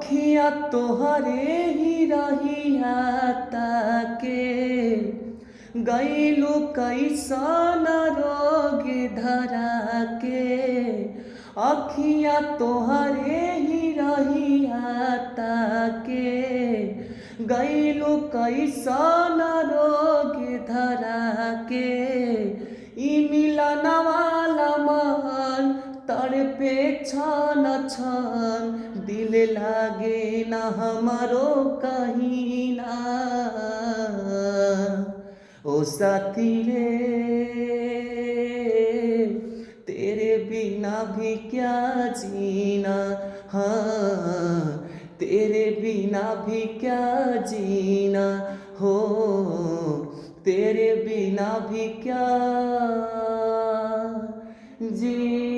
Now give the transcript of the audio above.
अखियाँ तोहरे ही रहिया ताके गईलू कैसन रोग धरा के। अखियाँ तोहरे ही रहिया ताके गईलू कैसन रोग धरा के। ई मिलन वाला मन तड़पे छन छन दिल लागे न हमारो कहीं ना। ओ साथी रे तेरे बिना भी क्या जीना। हाँ तेरे बिना भी क्या जीना हो, तेरे बिना भी क्या जी।